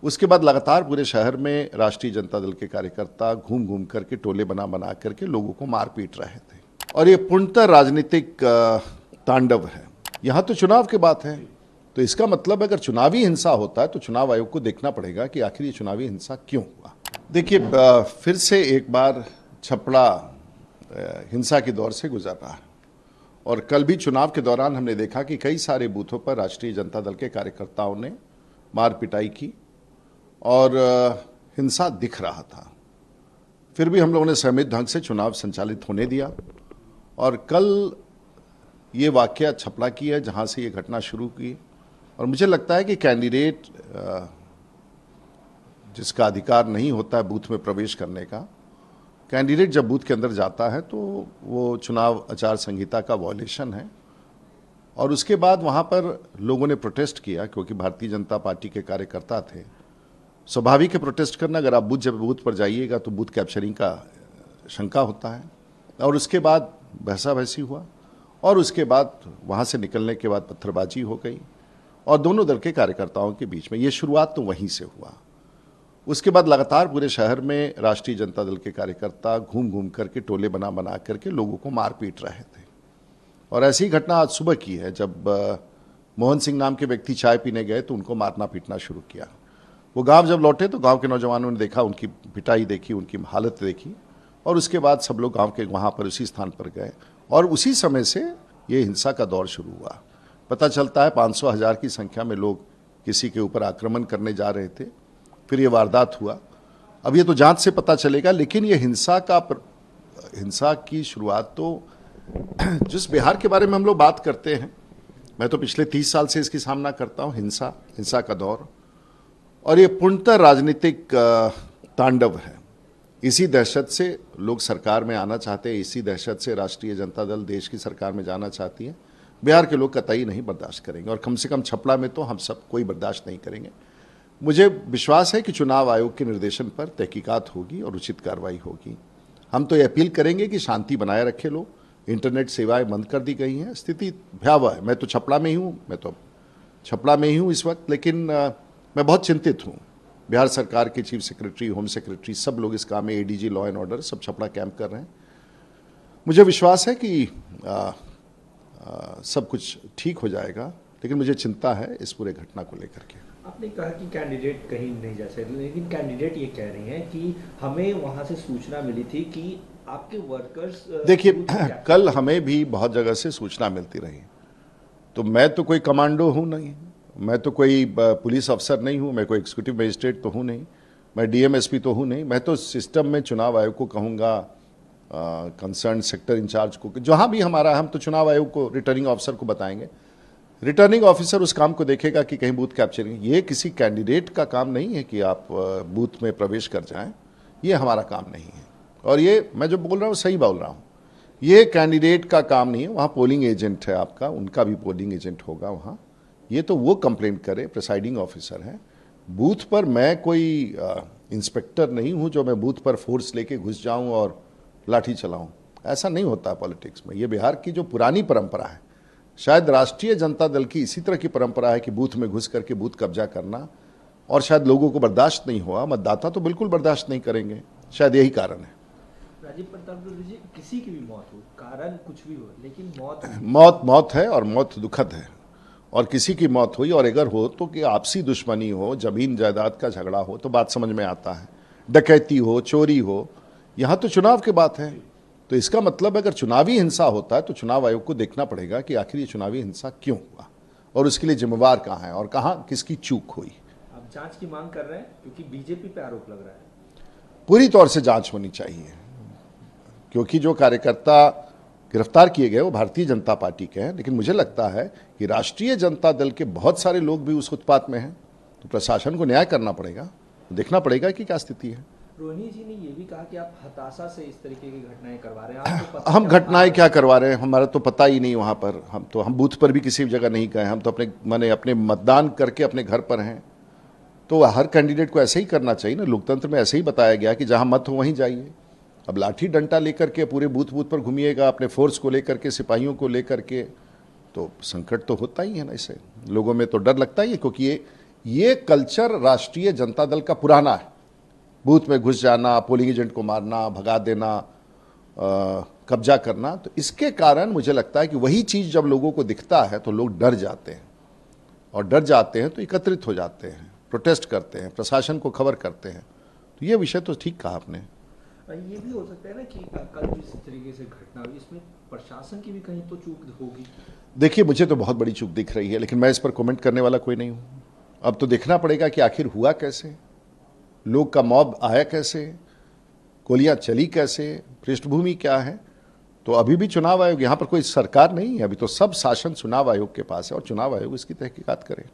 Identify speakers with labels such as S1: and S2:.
S1: उसके बाद लगातार पूरे शहर में राष्ट्रीय जनता दल के कार्यकर्ता घूम घूम करके टोले बना बना करके लोगों को मार पीट रहे थे और ये पूर्णतः राजनीतिक तांडव है। यहाँ तो चुनाव की बात है, तो इसका मतलब अगर चुनावी हिंसा होता है तो चुनाव आयोग को देखना पड़ेगा कि आखिर ये चुनावी हिंसा क्यों हुआ। देखिए, फिर से एक बार छपड़ा हिंसा के दौर से गुजर रहा है और कल भी चुनाव के दौरान हमने देखा कि कई सारे बूथों पर राष्ट्रीय जनता दल के कार्यकर्ताओं ने मार पिटाई की और हिंसा दिख रहा था। फिर भी हम लोगों ने संयमित ढंग से चुनाव संचालित होने दिया और कल ये वाकया छपड़ा की है जहां से ये घटना शुरू की। और मुझे लगता है कि कैंडिडेट जिसका अधिकार नहीं होता है बूथ में प्रवेश करने का, कैंडिडेट जब बूथ के अंदर जाता है तो वो चुनाव आचार संहिता का वॉयलेशन है। और उसके बाद वहाँ पर लोगों ने प्रोटेस्ट किया क्योंकि भारतीय जनता पार्टी के कार्यकर्ता थे। स्वाभाविक है प्रोटेस्ट करना, अगर आप जब बूथ पर जाइएगा तो बूथ कैप्चरिंग का शंका होता है। और उसके बाद बहसा बहसी हुआ और उसके बाद वहाँ से निकलने के बाद पत्थरबाजी हो गई और दोनों दल के कार्यकर्ताओं के बीच में ये शुरुआत तो वहीं से हुआ। उसके बाद लगातार पूरे शहर में राष्ट्रीय जनता दल के कार्यकर्ता घूम घूम करके टोले बना बना करके लोगों को मार पीट रहे थे। और ऐसी घटना आज सुबह की है जब मोहन सिंह नाम के व्यक्ति चाय पीने गए तो उनको मारना पीटना शुरू किया। वो गांव जब लौटे तो गांव के नौजवानों ने देखा, उनकी पिटाई देखी, उनकी हालत देखी और उसके बाद सब लोग गांव के वहाँ पर उसी स्थान पर गए और उसी समय से ये हिंसा का दौर शुरू हुआ। पता चलता है 500,000 की संख्या में लोग किसी के ऊपर आक्रमण करने जा रहे थे, फिर ये वारदात हुआ। अब ये तो जांच से पता चलेगा, लेकिन ये हिंसा की शुरुआत तो जिस बिहार के बारे में हम लोग बात करते हैं, मैं तो पिछले 30 साल से इसकी सामना करता हूँ, हिंसा का दौर, और ये पूर्णतः राजनीतिक तांडव है। इसी दहशत से लोग सरकार में आना चाहते हैं, इसी दहशत से राष्ट्रीय जनता दल देश की सरकार में जाना चाहती है। बिहार के लोग कतई नहीं बर्दाश्त करेंगे और कम से कम छपड़ा में तो हम सब कोई बर्दाश्त नहीं करेंगे। मुझे विश्वास है कि चुनाव आयोग के निर्देशन पर तहकीकात होगी और उचित कार्रवाई होगी। हम तो ये अपील करेंगे कि शांति बनाए रखे लोग। इंटरनेट सेवाएं बंद कर दी गई हैं, स्थिति भयावह है। मैं तो छपड़ा में ही हूँ इस वक्त, लेकिन मैं बहुत चिंतित हूँ। बिहार सरकार के चीफ सेक्रेटरी, होम सेक्रेटरी, सब लोग इस काम में, एडीजी लॉ एंड ऑर्डर, सब छपड़ा कैंप कर रहे हैं। मुझे विश्वास है कि सब कुछ ठीक हो जाएगा, लेकिन मुझे चिंता है इस पूरे घटना को लेकर के।
S2: आपने कहा कि कैंडिडेट कहीं नहीं जा सकते, लेकिन कैंडिडेट ये कह रही हैं कि हमें वहां से सूचना मिली थी कि आपके वर्कर्स।
S1: देखिए, कल हमें भी बहुत जगह से सूचना मिलती रही, तो मैं तो कोई कमांडो हूँ नहीं, मैं तो कोई पुलिस अफसर नहीं हूँ, मैं कोई एग्जीक्यूटिव मजिस्ट्रेट तो हूँ नहीं, मैं डीएमएसपी तो हूँ नहीं। मैं तो सिस्टम में चुनाव आयोग को कहूँगा, कंसर्न सेक्टर इंचार्ज को, जहाँ भी हमारा, हम तो चुनाव आयोग को, रिटर्निंग ऑफिसर को बताएंगे। रिटर्निंग ऑफिसर उस काम को देखेगा कि कहीं बूथ कैप्चरिंग। ये किसी कैंडिडेट का काम नहीं है कि आप बूथ में प्रवेश कर जाएं, ये हमारा काम नहीं है। और ये मैं जो बोल रहा हूँ सही बोल रहा हूँ, ये कैंडिडेट का काम नहीं है। वहाँ पोलिंग एजेंट है आपका, उनका भी पोलिंग एजेंट होगा वहाँ। ये तो वो कंप्लेंट करे, प्रिसाइडिंग ऑफिसर है। बूथ पर मैं कोई इंस्पेक्टर नहीं हूँ जो मैं बूथ पर फोर्स लेके घुस जाऊँ और लाठी चलाऊँ। ऐसा नहीं होता पॉलिटिक्स में। ये बिहार की जो पुरानी परंपरा है, शायद राष्ट्रीय जनता दल की इसी तरह की परंपरा है कि बूथ में घुस करके बूथ कब्जा करना, और शायद लोगों को बर्दाश्त नहीं हुआ। मतदाता तो बिल्कुल बर्दाश्त नहीं करेंगे, शायद यही कारण है।
S2: राजीव प्रताप जी, किसी की भी मौत हो, कारण कुछ भी हो, लेकिन
S1: मौत है और मौत दुखद है। और किसी की मौत हुई और अगर हो तो कि आपसी दुश्मनी हो, जमीन जायदाद का झगड़ा हो तो बात समझ में आता है, डकैती हो, चोरी हो, यहाँ तो चुनाव की बात है। तो इसका मतलब अगर चुनावी हिंसा होता है तो चुनाव आयोग को देखना पड़ेगा कि आखिर ये चुनावी हिंसा क्यों हुआ और उसके लिए जिम्मेवार कहाँ है और कहाँ किसकी चूक हुई।
S2: आप जांच की मांग कर रहे हैं क्योंकि बीजेपी पे आरोप लग रहा है।
S1: पूरी तौर से जांच होनी चाहिए, क्योंकि जो कार्यकर्ता गिरफ्तार किए गए वो भारतीय जनता पार्टी के हैं, लेकिन मुझे लगता है कि राष्ट्रीय जनता दल के बहुत सारे लोग भी उस उत्पात में हैं। तो प्रशासन को न्याय करना पड़ेगा, देखना पड़ेगा कि क्या स्थिति है।
S2: रोहिणी जी ने ये भी कहा कि आप हताशा से इस तरीके की घटनाएं करवा रहे हैं।
S1: हम घटनाएं क्या करवा रहे हैं, हमारा तो पता ही नहीं वहाँ पर। हम बूथ पर भी किसी जगह नहीं गए, हम तो अपने मतदान करके अपने घर पर हैं। तो हर कैंडिडेट को ऐसे ही करना चाहिए ना, लोकतंत्र में ऐसे ही बताया गया कि जहाँ मत हो वहीं जाइए। अब लाठी डंडा लेकर के पूरे बूथ बूथ पर घूमिएगा, अपने फोर्स को लेकर के, सिपाहियों को लेकर के, तो संकट तो होता ही है ना। इससे लोगों में तो डर लगता ही है, क्योंकि ये कल्चर राष्ट्रीय जनता दल का पुराना है। बूथ में घुस जाना, पोलिंग एजेंट को मारना, भगा देना, कब्जा करना। तो इसके कारण मुझे लगता है कि वही चीज़ जब लोगों को दिखता है तो लोग डर जाते हैं, और डर जाते हैं तो एकत्रित हो जाते हैं, प्रोटेस्ट करते हैं, प्रशासन को खबर करते हैं। तो ये विषय तो ठीक कहा आपने।
S2: ये भी हो सकता है ना कि कल जिस तरीके से घटना हुई इसमें प्रशासन की भी कहीं तो चूक होगी।
S1: देखिए, मुझे तो बहुत बड़ी चूक दिख रही है, लेकिन मैं इस पर कमेंट करने वाला कोई नहीं हूँ। अब तो देखना पड़ेगा कि आखिर हुआ कैसे, लोग का मॉब आया कैसे, गोलियां चली कैसे, पृष्ठभूमि क्या है। तो अभी भी चुनाव आयोग, यहाँ पर कोई सरकार नहीं है, अभी तो सब शासन चुनाव आयोग के पास है, और चुनाव आयोग इसकी तहकीकात करे।